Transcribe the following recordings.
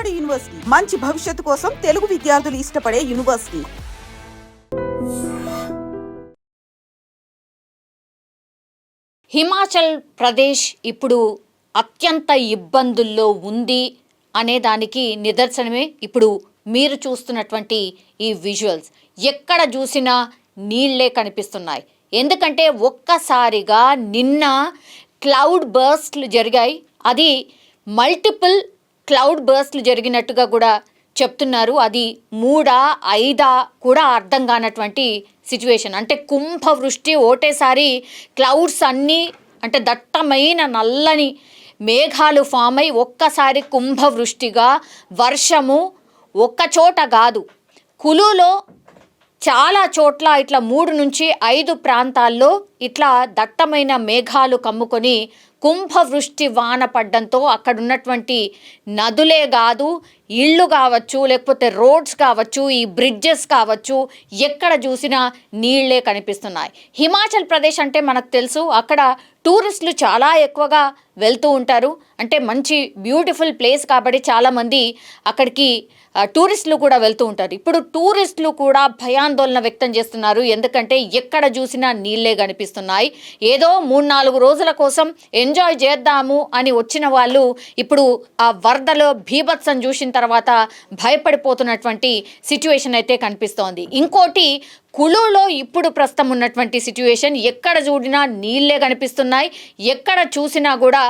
నాడు యూనివర్సిటీ మంచి భవిష్యత్తు కోసం తెలుగు విద్యార్థులు ఇష్టపడే యూనివర్సిటీ. హిమాచల్ ప్రదేశ్ ఇప్పుడు అత్యంత ఇబ్బందుల్లో ఉంది అనే దానికి నిదర్శనమే ఇప్పుడు మీరు చూస్తున్నటువంటి ఈ విజువల్స్. ఎక్కడ చూసినా నీళ్లే కనిపిస్తున్నాయి. ఎందుకంటే ఒక్కసారిగా నిన్న క్లౌడ్ బర్స్ట్లు జరిగాయి. అది మల్టిపుల్ క్లౌడ్ బర్స్ట్లు జరిగినట్టుగా కూడా చెప్తున్నారు. అది 3, 5 కూడా అర్థం కానటువంటి సిచ్యువేషన్. అంటే కుంభవృష్టి ఒకటేసారి క్లౌడ్స్ అన్నీ అంటే దట్టమైన నల్లని మేఘాలు ఫామ్ అయి ఒక్కసారి కుంభవృష్టిగా వర్షము ఒక్క చోట కాదు, కులులో చాలా చోట్ల ఇట్లా 3 నుంచి 5 ప్రాంతాల్లో ఇట్లా దట్టమైన మేఘాలు కమ్ముకొని కుంభవృష్టి వాన పడ్డంతో అక్కడ ఉన్నటువంటి నదులే కాదు, ఇళ్ళు కావచ్చు, లేకపోతే రోడ్స్ కావచ్చు, ఈ బ్రిడ్జెస్ కావచ్చు, ఎక్కడ చూసినా నీళ్లే కనిపిస్తున్నాయి. హిమాచల్ ప్రదేశ్ అంటే మనకు తెలుసు, అక్కడ టూరిస్టులు చాలా ఎక్కువగా వెళ్తూ ఉంటారు. అంటే మంచి బ్యూటిఫుల్ ప్లేస్ కాబట్టి చాలామంది అక్కడికి టూరిస్టులు కూడా వెళ్తూ ఉంటారు. ఇప్పుడు టూరిస్టులు కూడా భయాందోళన వ్యక్తం చేస్తున్నారు. ఎందుకంటే ఎక్కడ చూసినా నీళ్లే కనిపిస్తున్నాయి. ఏదో 3-4 రోజుల కోసం ఎంజాయ్ చేద్దాము అని వచ్చిన వాళ్ళు ఇప్పుడు ఆ వరదలో బీభత్సం చూసిన తర్వాత భయపడిపోతున్నటువంటి సిచ్యువేషన్ అయితే కనిపిస్తోంది. ఇంకోటి కులులో ఇప్పుడు ప్రస్తుతం ఉన్నటువంటి సిచ్యువేషన్, ఎక్కడ చూడినా నీళ్లే కనిపిస్తున్నాయి. ఎక్కడ చూసినా కూడా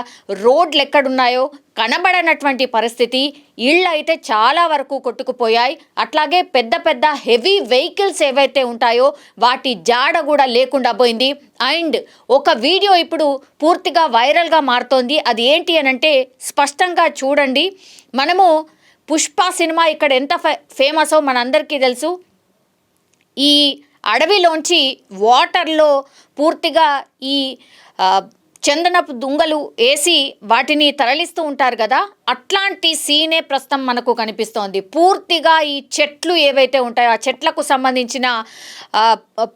రోడ్లు ఎక్కడున్నాయో కనబడనటువంటి పరిస్థితి. ఇళ్ళు అయితే చాలా వరకు కొట్టుకుపోయాయి. అట్లాగే పెద్ద పెద్ద హెవీ వెహికల్స్ ఏవైతే ఉంటాయో వాటి జాడ కూడా లేకుండా పోయింది. అండ్ ఒక వీడియో ఇప్పుడు పూర్తిగా వైరల్గా మారుతోంది. అది ఏంటి అని అంటే స్పష్టంగా చూడండి. మనము పుష్ప సినిమా ఇక్కడ ఎంత ఫేమసో మనందరికీ తెలుసు. ఈ అడవిలోంచి వాటర్లో పూర్తిగా ఈ చందనపు దుంగలు వేసి వాటిని తరలిస్తూ ఉంటారు కదా, అట్లాంటి సీనే ప్రస్తుతం మనకు కనిపిస్తోంది. పూర్తిగా ఈ చెట్లు ఏవైతే ఉంటాయో ఆ చెట్లకు సంబంధించిన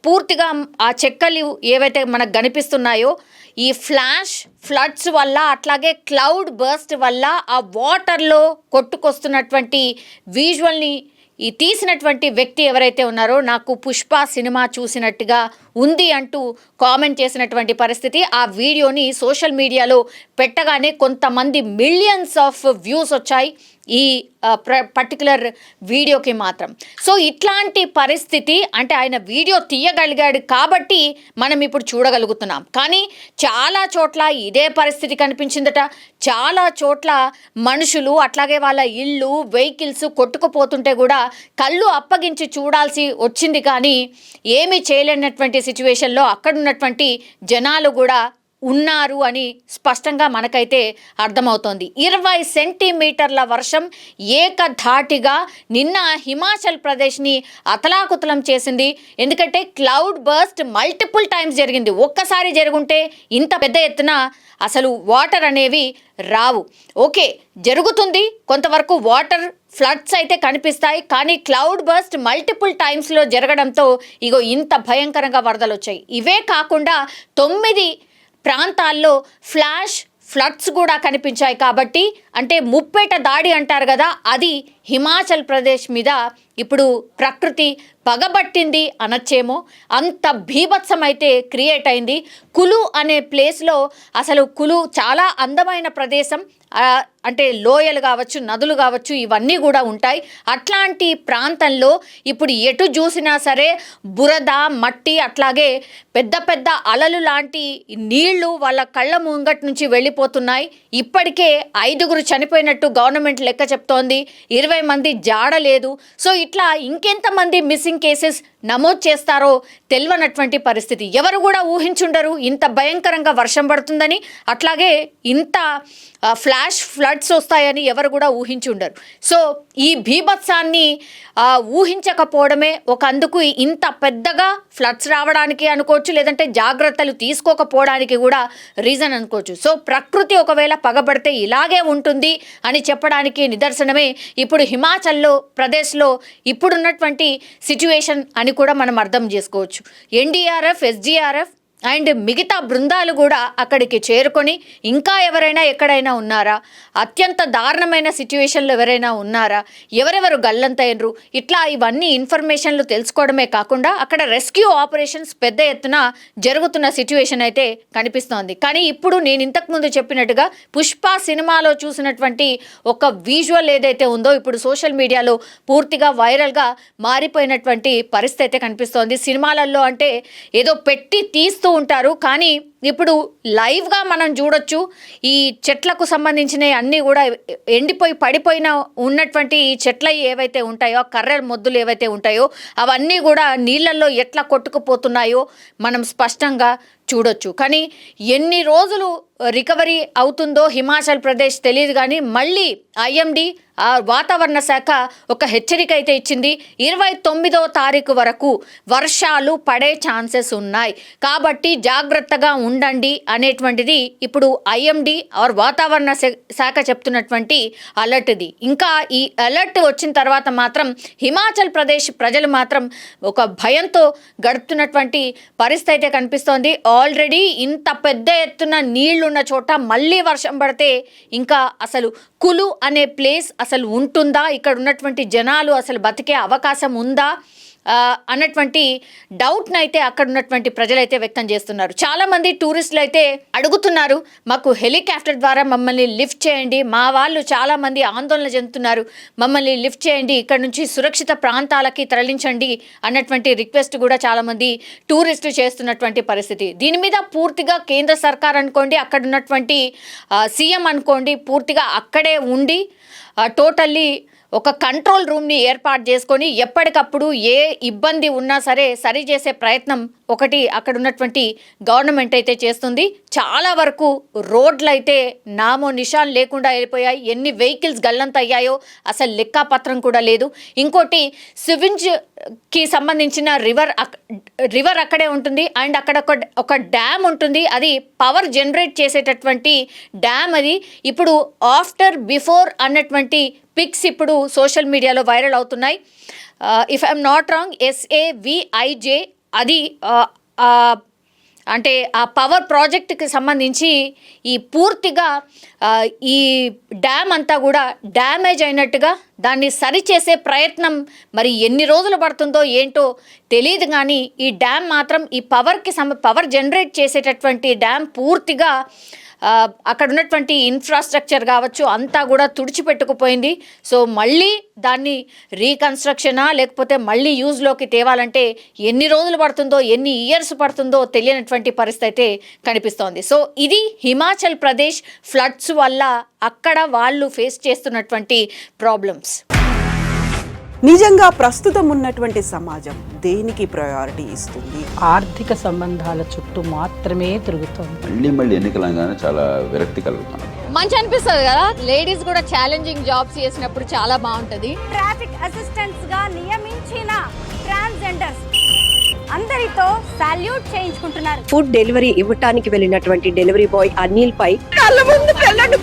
పూర్తిగా ఆ చెక్కలు ఏవైతే మనకు కనిపిస్తున్నాయో ఈ ఫ్లడ్స్ వల్ల అట్లాగే క్లౌడ్ బర్స్ట్ వల్ల ఆ వాటర్లో కొట్టుకొస్తున్నటువంటి విజువల్ని ఈ తీసినటువంటి వ్యక్తి ఎవరైతే ఉన్నారో నాకు పుష్ప సినిమా చూసినట్టుగా ఉంది అంటూ కామెంట్ చేసినటువంటి పరిస్థితి. ఆ వీడియోని సోషల్ మీడియాలో పెట్టగానే కొంతమంది మిలియన్స్ ఆఫ్ వ్యూస్ వచ్చాయి ఈ పర్టికులర్ వీడియోకి మాత్రం. సో ఇట్లాంటి పరిస్థితి, అంటే ఆయన వీడియో తీయగలిగాడు కాబట్టి మనం ఇప్పుడు చూడగలుగుతున్నాం. కానీ చాలా చోట్ల ఇదే పరిస్థితి కనిపించిందట. చాలా చోట్ల మనుషులు అట్లాగే వాళ్ళ ఇళ్ళు వెహికల్స్ కొట్టుకుపోతుంటే కూడా కళ్ళు అప్పగించి చూడాల్సి వచ్చింది. కానీ ఏమీ చేయలేనటువంటి సిచ్యువేషన్లో అక్కడున్నటువంటి జనాలు కూడా ఉన్నారు అని స్పష్టంగా మనకైతే అర్థమవుతోంది. 20 సెంటీమీటర్ల వర్షం ఏకధాటిగా నిన్న హిమాచల్ ప్రదేశ్ని అతలాకుతలం చేసింది. ఎందుకంటే క్లౌడ్ బర్స్ట్ మల్టిపుల్ టైమ్స్ జరిగింది. ఒక్కసారి జరుగుంటే ఇంత పెద్ద ఎత్తున అసలు వాటర్ అనేవి రావు. ఓకే, జరుగుతుంది కొంతవరకు, వాటర్ ఫ్లడ్స్ అయితే కనిపిస్తాయి. కానీ క్లౌడ్ బర్స్ట్ మల్టిపుల్ టైమ్స్లో జరగడంతో ఇగో ఇంత భయంకరంగా వరదలు వచ్చాయి. ఇవే కాకుండా 9 ప్రాంతాల్లో ఫ్లడ్స్ కూడా కనిపించాయి. కాబట్టి అంటే ముప్పేట దాడి అంటారు కదా, అది హిమాచల్ ప్రదేశ్ మీద ఇప్పుడు ప్రకృతి పగబట్టింది అనొచ్చేమో. అంత బీభత్సం అయితే క్రియేట్ అయింది. కులు అనే ప్లేస్లో అసలు కులు చాలా అందమైన ప్రదేశం. అంటే లోయలు కావచ్చు, నదులు కావచ్చు, ఇవన్నీ కూడా ఉంటాయి. అట్లాంటి ప్రాంతంలో ఇప్పుడు ఎటు చూసినా సరే బురద, మట్టి, అట్లాగే పెద్ద పెద్ద అలలు లాంటి నీళ్లు వాళ్ళ కళ్ళ ముంగటి నుంచి వెళ్ళిపోతున్నాయి. ఇప్పటికే 5 చనిపోయినట్టు గవర్నమెంట్ లెక్క చెప్తోంది. 20 మంది జాడలేదు. సో ఇట్లా ఇంకెంతమంది మిస్సింగ్ కేసెస్ నమోదు చేస్తారో తెలియనటువంటి పరిస్థితి. ఎవరు కూడా ఊహించుండరు ఇంత భయంకరంగా వర్షం పడుతుందని, అట్లాగే ఇంత ఫ్లడ్స్ వస్తాయని ఎవరు కూడా ఊహించుండరు. సో ఈ బీభత్సాన్ని ఊహించకపోవడమే ఒక అందుకు ఇంత పెద్దగా ఫ్లడ్స్ రావడానికి అనుకోవచ్చు, లేదంటే జాగ్రత్తలు తీసుకోకపోవడానికి కూడా రీజన్ అనుకోవచ్చు. సో ప్రకృతి ఒకవేళ పగబడితే ఇలాగే ఉంటుంది అని చెప్పడానికి నిదర్శనమే ఇప్పుడు హిమాచల్లో ప్రదేశ్లో ఇప్పుడున్నటువంటి సిచ్యువేషన్ అని కూడా మనం అర్థం చేసుకోవచ్చు. ఎన్డీఆర్ఎఫ్, ఎస్డీఆర్ఎఫ్ అండ్ మిగతా బృందాలు కూడా అక్కడికి చేరుకొని ఇంకా ఎవరైనా ఎక్కడైనా ఉన్నారా, అత్యంత దారుణమైన సిచ్యువేషన్లో ఎవరైనా ఉన్నారా, ఎవరెవరు గల్లంతైనరు, ఇట్లా ఇవన్నీ ఇన్ఫర్మేషన్లు తెలుసుకోవడమే కాకుండా అక్కడ రెస్క్యూ ఆపరేషన్స్ పెద్ద ఎత్తున జరుగుతున్న సిచ్యువేషన్ అయితే కనిపిస్తోంది. కానీ ఇప్పుడు నేను ఇంతకుముందు చెప్పినట్టుగా పుష్ప సినిమాలో చూసినటువంటి ఒక విజువల్ ఏదైతే ఉందో ఇప్పుడు సోషల్ మీడియాలో పూర్తిగా వైరల్గా మారిపోయినటువంటి పరిస్థితి అయితే కనిపిస్తోంది. సినిమాలలో అంటే ఏదో పెట్టి తీస్తూ ఉంటారు, కానీ ఇప్పుడు లైవ్గా మనం చూడొచ్చు. ఈ చెట్లకు సంబంధించిన అన్నీ కూడా ఎండిపోయి పడిపోయిన ఉన్నటువంటి ఈ చెట్ల ఏవైతే ఉంటాయో, కర్రెల మొద్దులు ఏవైతే ఉంటాయో అవన్నీ కూడా నీళ్ళల్లో ఎట్లా కొట్టుకుపోతున్నాయో మనం స్పష్టంగా చూడొచ్చు. కానీ ఎన్ని రోజులు రికవరీ అవుతుందో హిమాచల్ ప్రదేశ్ తెలియదు, కానీ మళ్ళీ ఐఎండీ వాతావరణ శాఖ ఒక హెచ్చరిక అయితే ఇచ్చింది. 29వ తారీఖు వరకు వర్షాలు పడే ఛాన్సెస్ ఉన్నాయి, కాబట్టి జాగ్రత్తగా ఉండండి అనేటువంటిది ఇప్పుడు ఐఎండీ వాతావరణ శాఖ చెప్తున్నటువంటి అలర్ట్ ఇది. ఇంకా ఈ అలర్ట్ వచ్చిన తర్వాత మాత్రం హిమాచల్ ప్రదేశ్ ప్రజలు మాత్రం ఒక భయంతో గడుపుతున్నటువంటి పరిస్థితి అయితే కనిపిస్తోంది. ఆల్రెడీ ఇంత పెద్ద ఎత్తున నీళ్లున్న చోట మళ్ళీ వర్షం పడితే ఇంకా అసలు కులు అనే ప్లేస్ అసలు ఉంటుందా, ఇక్కడ ఉన్నటువంటి జనాలు అసలు బతికే అవకాశం ఉందా అన్నటువంటి డౌట్ని అయితే అక్కడ ఉన్నటువంటి ప్రజలైతే వ్యక్తం చేస్తున్నారు. చాలామంది టూరిస్టులు అయితే అడుగుతున్నారు, మాకు హెలికాప్టర్ ద్వారా మమ్మల్ని లిఫ్ట్ చేయండి, మా వాళ్ళు చాలామంది ఆందోళన చెందుతున్నారు, మమ్మల్ని లిఫ్ట్ చేయండి, ఇక్కడ నుంచి సురక్షిత ప్రాంతాలకి తరలించండి అన్నటువంటి రిక్వెస్ట్ కూడా చాలామంది టూరిస్టులు చేస్తున్నటువంటి పరిస్థితి. దీని మీద పూర్తిగా కేంద్ర సర్కార్ అనుకోండి, అక్కడ ఉన్నటువంటి సీఎం అనుకోండి, పూర్తిగా అక్కడే ఉండి టోటల్లీ ఒక కంట్రోల్ రూమ్ని ఏర్పాటు చేసుకొని ఎప్పటికప్పుడు ఏ ఇబ్బంది ఉన్నా సరే సరి చేసే ప్రయత్నం ఒకటి అక్కడ ఉన్నటువంటి గవర్నమెంట్ అయితే చేస్తుంది. చాలా వరకు రోడ్లు అయితే నామో నిషాన్ లేకుండా వెళ్ళిపోయాయి. ఎన్ని వెహికల్స్ గల్లంతయ్యాయో అసలు లెక్కాపత్రం కూడా లేదు. ఇంకోటి సివింజ్కి సంబంధించిన రివర్ అక్కడే ఉంటుంది, అండ్ అక్కడ ఒక డ్యామ్ ఉంటుంది, అది పవర్ జనరేట్ చేసేటటువంటి డ్యామ్. అది ఇప్పుడు ఆఫ్టర్ బిఫోర్ అన్నటువంటి పిక్స్ ఇప్పుడు సోషల్ మీడియాలో వైరల్ అవుతున్నాయి. If I'm not wrong SAVIJ అది అంటే ఆ పవర్ ప్రాజెక్ట్కి సంబంధించి ఈ పూర్తిగా ఈ డ్యామ్ అంతా కూడా డ్యామేజ్ అయినట్టుగా దాన్ని సరిచేసే ప్రయత్నం మరి ఎన్ని రోజులు పడుతుందో ఏంటో తెలియదు, కానీ ఈ డ్యామ్ మాత్రం ఈ పవర్ జనరేట్ చేసేటటువంటి డ్యామ్ పూర్తిగా అక్కడ ఉన్నటువంటి ఇన్ఫ్రాస్ట్రక్చర్ కావచ్చు అంతా కూడా తుడిచిపెట్టుకుపోయింది. సో మళ్ళీ దాన్ని రీకన్స్ట్రక్షనా లేకపోతే మళ్ళీ యూజ్లోకి తేవాలంటే ఎన్ని రోజులు పడుతుందో, ఎన్ని ఇయర్స్ పడుతుందో తెలియనటువంటి పరిస్థితి అయితే కనిపిస్తోంది. సో ఇది హిమాచల్ ప్రదేశ్ ఫ్లడ్స్ వల్ల అక్కడ వాళ్ళు ఫేస్ చేస్తున్నటువంటి ప్రాబ్లమ్స్. నిజంగా ప్రస్తుతం ఉన్నటువంటి సమాజం దేనికి ప్రయారిటీ ఇస్తుంది? ఆర్థిక సంబంధాల చుట్టూ మాత్రమే తిరుగుతుంది. మళ్ళీ ఎన్నికలంగానే చాలా విరక్తి కలుగుతాను. మంచి అనిపిస్తుంది కదా, లేడీస్ కూడా ఛాలెంజింగ్ జాబ్స్ చేసినప్పుడు చాలా బాగుంటది. ట్రాఫిక్ అసిస్టెంట్స్ గా నియమించిన ట్రాన్స్జెండర్స్ అందరితో సాల్యూట్ చేయించుకుంటున్నారు. ఫుడ్ డెలివరీ ఇవ్వటానికి వెళ్ళినటువంటి డెలివరీ బాయ్ అనిల్ పై కళ్ళ ముందు పెళ్ళండి